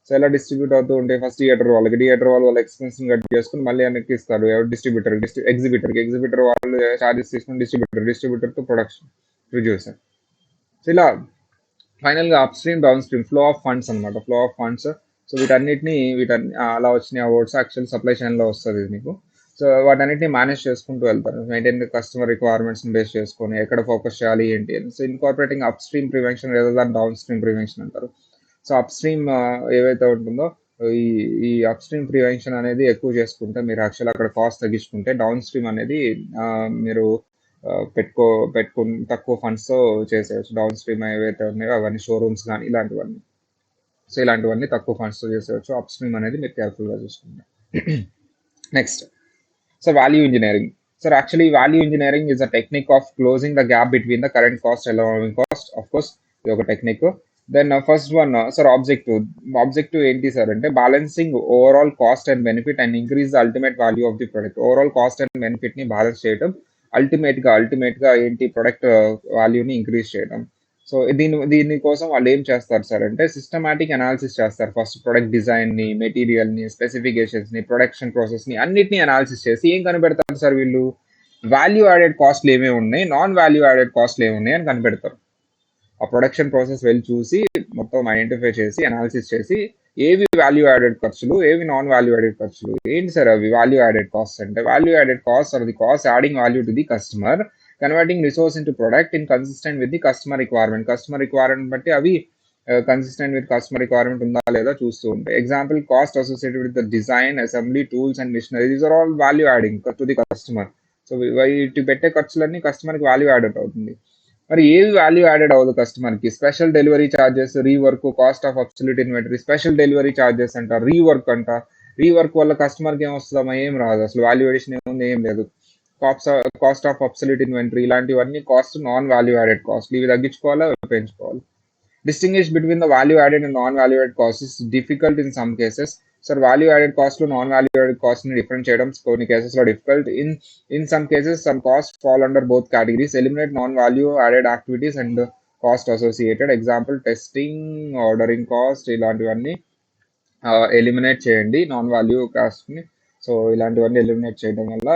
సో ఎలా డిస్ట్రిబ్యూట్ అవుతూ ఉంటాయి, ఫస్ట్ థియేటర్ వాళ్ళు వాళ్ళ ఎక్స్పెన్స్ కట్ చేసుకుని మళ్ళీ వెనక్కి ఇస్తారు డిస్ట్రిబ్యూటర్, ఎగ్జిబిటర్ వాళ్ళు చార్జెస్ తీసుకుని డిస్ట్రిబ్యూటర్ తో ప్రొడక్షన్ ప్రొడ్యూసర్. సో ఇలా ఫైనల్ గా up stream down stream flow of funds అనమాట, ఫ్లో ఆఫ్ ఫండ్స్. సో వీటన్ని అలా వచ్చిన అవార్డ్స్ యాక్చువల్ సప్లై చైన్ లో వస్తుంది ఇది మీకు. సో వాటన్నిటిని మేనేజ్ చేసుకుంటూ వెళ్తారు, మెయింటైన్ కస్టమర్ రిక్వైర్మెంట్స్ బేస్ చేసుకొని ఎక్కడ ఫోకస్ చేయాలి ఏంటి అని. So incorporating up stream prevention లేదా దాని డౌన్ స్ట్రీమ్ ప్రివెన్షన్ అంటారు. సో అప్ స్ట్రీమ్ ఏవైతే ఉంటుందో, ఈ ఈ అప్ స్ట్రీమ్ ప్రివెన్షన్ అనేది ఎక్కువ చేసుకుంటే మీరు యాక్చువల్ అక్కడ కాస్ట్ తగ్గించుకుంటే, డౌన్ స్ట్రీమ్ అనేది మీరు పెట్టుకో పెట్టుకుని తక్కువ ఫండ్స్తో చేసేయచ్చు. డౌన్ స్ట్రీమ్ ఏవైతే ఉన్నాయో అవన్నీ షోరూమ్స్ కానీ ఇలాంటివన్నీ, సో ఇలాంటివన్నీ తక్కువ ఫండ్స్తో చేసేయచ్చు. అప్ స్ట్రీమ్ అనేది మీరు కేర్ఫుల్గా చూసుకుంటారు. Next, so value engineering. Sir actually value engineering is a technique of closing the gap between the current cost and ఎలవమింగ్ కాస్ట్. ఆఫ్ కోర్స్ ఇది ఒక technique. Then first one sir objective. Objective ఏంటి sir అంటే balancing overall cost and benefit and increase the ultimate value of the product. Overall cost and benefit ని balance చేయడం, ultimate గా ఏంటి product వాల్యూని increase చేయడం. సో దీనికోసం వాళ్ళు ఏం చేస్తారు సార్ అంటే సిస్టమాటిక్ అనాలిసిస్ చేస్తారు. ఫస్ట్ ప్రొడక్ట్ డిజైన్ ని, మెటీరియల్ ని, స్పెసిఫికేషన్స్ ని, ప్రొడక్షన్ ప్రాసెస్ ని అన్నిటిని అనాలిసిస్ చేసి ఏం కనిపెడతారు సార్ వీళ్ళు, వాల్యూ యాడెడ్ కాస్ట్లు ఏమేమి ఉన్నాయి, నాన్ వాల్యూ యాడెడ్ కాస్ట్లు ఏమి ఉన్నాయి అని కనిపెడతారు. ఆ ప్రొడక్షన్ ప్రాసెస్ వెళ్ళి చూసి మొత్తం ఐడెంటిఫై చేసి అనాలిసిస్ చేసి ఏవి వాల్యూ యాడెడ్ ఖర్చులు, ఏవి నాన్ వాల్యూ యాడెడ్ ఖర్చులు. ఏంటి సార్ అవి వాల్యూ యాడెడ్ కాస్ట్ అంటే? Value added cost are the cost adding value to the customer, converting resource into product in consistent with the customer requirement. Customer requirement బట్టి అవి consistent with customer requirement ఉందా లేదా చూస్తూ ఉంటాయి. Example, cost associated with the design, assembly, tools and machinery, these are all value adding to the customer. So వీటి పెట్టే ఖర్చులన్నీ కస్టమర్కి వాల్యూ యాడెడ్ అవుతుంది. మరి ఏవి వాల్యూ యాడెడ్ అవ్వదు కస్టమర్కి? Special delivery charges, rework, cost of absolute inventory. Special delivery charges అంట, రీవర్క్ అంట. రీవర్క్ వల్ల కస్టమర్కి ఏం వస్తుందమ్మా? ఏం రాదు, అసలు వాల్యూ అడిషన్ ఏముంది, ఏం లేదు. కాస్ట్ ఆఫ్ అబ్సల్యూట్ ఇన్వెంటరీ, ఇలాంటివన్నీ cost non value added cost. ఇవి తగ్గించుకోవాలా, పెంచుకోవాలి. Distinguish between the value added and non-value added costs is difficult in some cases. So value added cost to non-value added cost in different చేయడం కొన్ని cases లో difficult. In some cases, some costs fall under both categories. Eliminate non-value added activities and cost associated. Example, testing, ordering cost, ఇలాంటివన్నీ eliminate చేయండి non value కాస్ట్ని. So ఇలాంటివన్నీ eliminate చేయడం వల్ల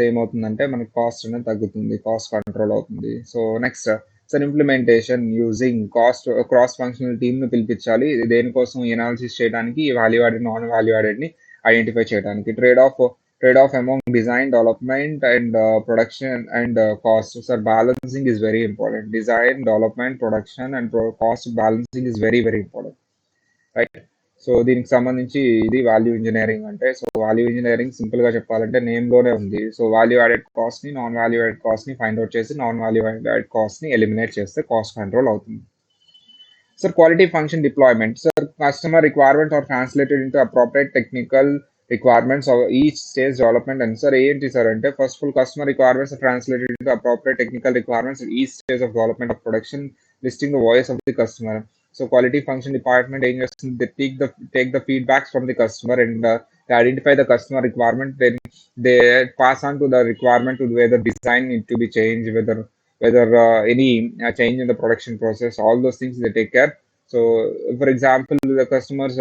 ఏమవుతుందంటే మనకి కాస్ట్ అనేది తగ్గుతుంది, కాస్ట్ కంట్రోల్ అవుతుంది. So next sir implementation using cost cross functional టీమ్ను పిలిపించాలి. దేనికోసం? ఎనాలిసిస్ చేయడానికి, వాల్యూ యాడెడ్ నాన్ వాల్యూ యాడెడ్ని ఐడెంటిఫై చేయడానికి. Trade off among design, development and production and cost. Sir balancing is very important. Design, development, production and cost balancing is very very important, right? So దీనికి సంబంధించి ఇది value engineering అంటే. So value engineering simple గా చెప్పాలంటే name లోనే ఉంది. So value added cost ని, non value added cost ని ఫైండ్ అవుట్ చేసి నాన్ వాల్యూ యాడెడ్ కాస్ట్ ని ఎలిమినేట్ చేస్తే కాస్ట్ కంట్రోల్ అవుతుంది. Sir, quality function deployment. Sir, customer requirements are translated into appropriate technical requirements of each stage development. And sir, ఏంటి sir అంటే first full customer requirements are translated into appropriate technical requirements at each stage of development of production, listing the voice of the customer. So quality function department ఏం చేస్తుంది? They take the feedbacks from the customer and they identify the customer requirement. Then they pass on to the requirement to whether design need to be changed, whether any change in the production process, all those things they take care. So for example, the customers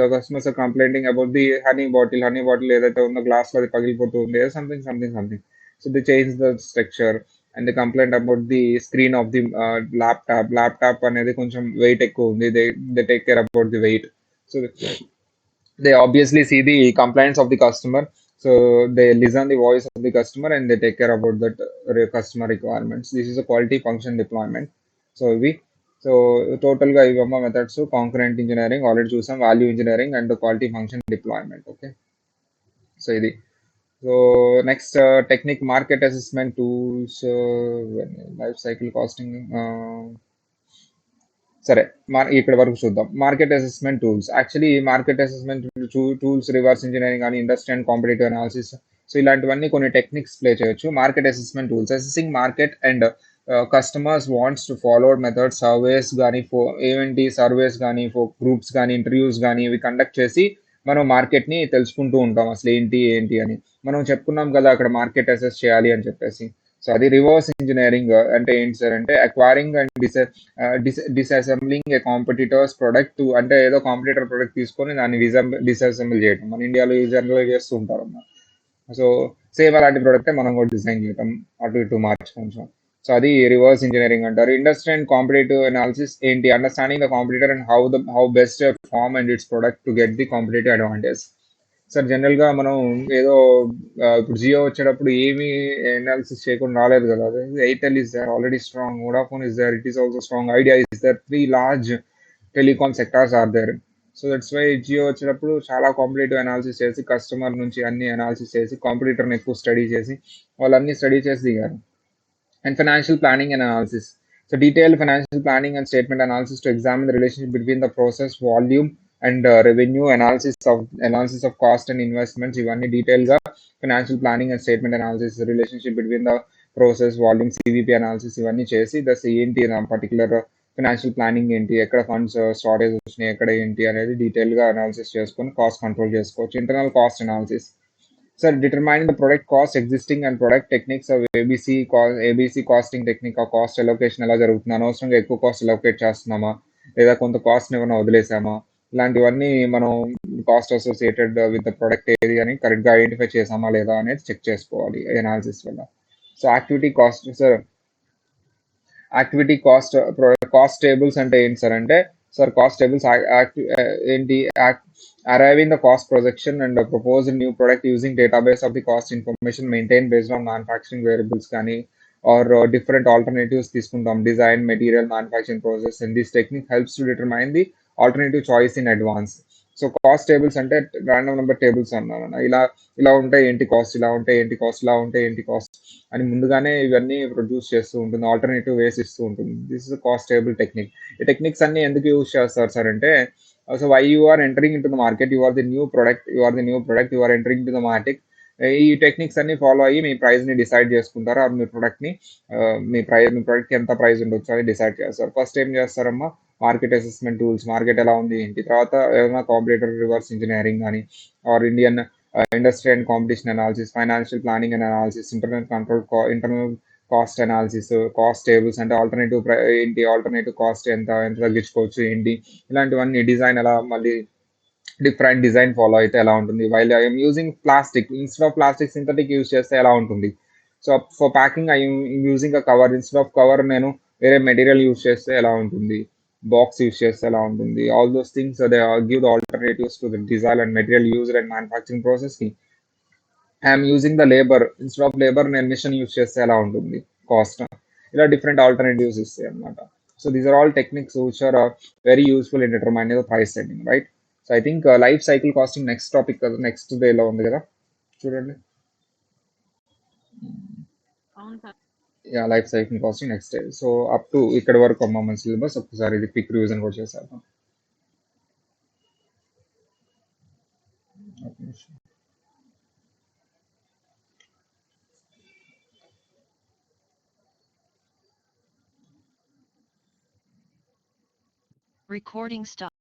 are complaining about the honey bottle ఏదైతే ఉందో glass లో అది పగిలిపోతుంది, something. So they change the structure and they complain about the screen of the laptop అనేది కొంచెం wait ఎక్కువ ఉంది, they take care about the weight. So they obviously see the complaints of the customer, so they listen the voice of the customer and they take care about that customer requirements. This is a quality function deployment. So we so total గా ఇవమ్మ methods concurrent engineering already చూసాం, value engineering and quality function deployment. Okay, so ఇది. So next technique market assessment tools, life cycle costing. సరే, ఇక్కడ వరకు చూద్దాం. Market assessment tools, actually market assessment tools, reverse engineering కానీ, industry and competitive analysis, so ఇలాంటివన్నీ కొన్ని techniques play చేయొచ్చు. Market assessment tools, assessing market and customers wants to followed method, surveys కానీ, ఏంటి సర్వేస్ కానీ, గ్రూప్స్ కానీ, ఇంటర్వ్యూస్ కానీ ఇవి కండక్ట్ చేసి మనం మార్కెట్ని తెలుసుకుంటూ ఉంటాం అసలు ఏంటి ఏంటి అని. మనం చెప్పుకున్నాం కదా అక్కడ మార్కెట్ అసెస్ చేయాలి అని చెప్పేసి. సో అది రివర్స్ ఇంజనీరింగ్ అంటే ఏంటి సార్ అంటే acquiring and disassembling a competitors product, అంటే ఏదో కాంపిటీటర్ ప్రొడక్ట్ తీసుకొని దాన్ని డిస్అసెంబుల్ చేయడం. మన ఇండియాలో ఈ జనరల్గా చేస్తూ ఉంటారు అన్నమాట. సో సేమ్ అలాంటి ప్రోడక్టే మనం కూడా డిజైన్ చేయటం, అటు ఇటు మార్చి కొంచెం. సో అది రివర్స్ ఇంజనీరింగ్ అంటారు. ఇండస్ట్రీ అండ్ కాంపిటేటివ్ అనాలిసిస్ ఏంటి, understanding the competitor and how best firm and its product to get the competitive advantage. Sir జనరల్గా మనం ఏదో ఇప్పుడు జియో వచ్చేటప్పుడు ఏమీ అనాలిసిస్ చేయకుండా రాలేదు కదా. Airtel is there already strong, Vodafone is there, it is also strong, Idea is there, three large telecom sectors are there. So that's why Jio వచ్చినప్పుడు చాలా కాంపిటేటివ్ అనాలిసిస్ చేసి, కస్టమర్ నుంచి అన్ని అనాలిసిస్ చేసి, కాంపిటీటర్ని ఎక్కువ స్టడీ చేసి, వాళ్ళన్నీ స్టడీ చేసి దిగారు. And financial planning and analysis. So detailed financial planning and statement analysis to examine the relationship between the process volume and revenue, analysis of cost and investments. ఇవన్నీ detail గా financial planning and statement analysis, relationship between the process volume, CVP analysis ఇవన్నీ చేసి దస్ ఏంటి particular financial planning ఏంటి, ఎక్కడ funds storage వచ్చినాయి, ఎక్కడ ఏంటి అనేది డీటెయిల్ గా అనాలిసిస్ చేసుకొని కాస్ట్ కంట్రోల్ చేసుకోవచ్చు. Internal cost analysis, sir determining the product cost existing and product techniques of ABC costing technique. ఆ కాస్ట్ అలొకేషన్ ఎలా జరుగుతుంది, అనవసరంగా ఎక్కువ కాస్ట్ అలొకేట్ చేస్తున్నామా, లేదా కొంత కాస్ట్ ఏమైనా వదిలేసామా, ఇలాంటివన్నీ మనం cost associated with the product ఏది అని కరెక్ట్గా ఐడెంటిఫై చేసామా లేదా అనేది చెక్ చేసుకోవాలి అనాలిసిస్ వల్ల. So activity cost, sir activity cost, cost tables అంటే ఏంటి సార్ అంటే, సార్ కాస్ట్ టేబుల్స్ ఏంటి, arriving the cost projection and propose a new product using database of the cost information maintained based on manufacturing variables కానీ or different alternatives తీసుకుంటాం, design, material, manufacturing process, and this technique helps to determine the alternative choice in advance. So cost tables అంటే random number tables అన్నాను. ఇలా ఇలా ఉంటాయి ఏంటి cost, ఇలా ఉంటాయి ఏంటి కాస్ట్, ఇలా ఉంటాయి ఏంటి కాస్ట్ అని ముందుగానే ఇవన్నీ ప్రొడ్యూస్ చేస్తూ ఉంటుంది, ఆల్టర్నేటివ్ వేస్ ఇస్తూ ఉంటుంది. This is cost table technique. ఈ టెక్నిక్స్ అన్ని ఎందుకు యూజ్ చేస్తారు సార్ అంటే, so why you are entering into the market, you are the new product, you are entering to the market. ఈ టెక్నిక్స్ అన్ని follow అయ్యి మీ ప్రైస్ ని డిసైడ్ చేసుకుంటారు, ఆ మీ ప్రొడక్ట్ ని మీ ప్రొడక్ట్ కి ఎంత ప్రైస్ ఉండొచ్చు అని డిసైడ్ చేస్తారు. ఫస్ట్ ఏం చేస్తారమ్మా, మార్కెట్ అసెస్మెంట్ టూల్స్, మార్కెట్ ఎలా ఉంది ఏంటి, తర్వాత ఏదైనా కాంపిటేటర్ రివర్స్ ఇంజనీరింగ్ కానీ or Indian industry and competition analysis, financial planning and analysis, internal cost analysis, cost tables అంటే ఆల్టర్నేటివ్ ఏంటి, ఆల్టర్నేటివ్ కాస్ట్ ఎంత ఎంత తగ్గించుకోవచ్చు ఏంటి, ఇలాంటివన్నీ డిజైన్ ఎలా మళ్ళీ డిఫరెంట్ డిజైన్ ఫాలో అయితే ఎలా ఉంటుంది, while I'm using plastic instead of plastic synthetic use చేస్తే ఎలా ఉంటుంది. So for packing I'm using a cover instead of cover నేను వేరే మెటీరియల్ యూజ్ చేస్తే ఎలా ఉంటుంది, బాక్స్ యూజ్ చేస్తే ఎలా ఉంటుంది. All those things they give the alternatives to the design and material used and manufacturing process కి. I'm using the labour instead of labour నేను మిషన్ యూజ్ చేస్తే ఎలా ఉంటుంది కాస్ట్. ఇలా డిఫరెంట్ ఆల్టర్నేటివ్స్ ఇస్తాయి అనమాట. So these are all techniques which are very useful in determining the price setting, right. So I think life cycle costing next topic కదా, next డేలో ఉంది కదా, చూడండి. Yeah, life cycle costing next day. So up to ఇక్కడ వరకు అమ్మ మన syllabus, ఒక్కసారి ఇది క్విక్ రివిజన్ కూడా చేసేద్దాం. ఒక నిమిషం. Recording stop.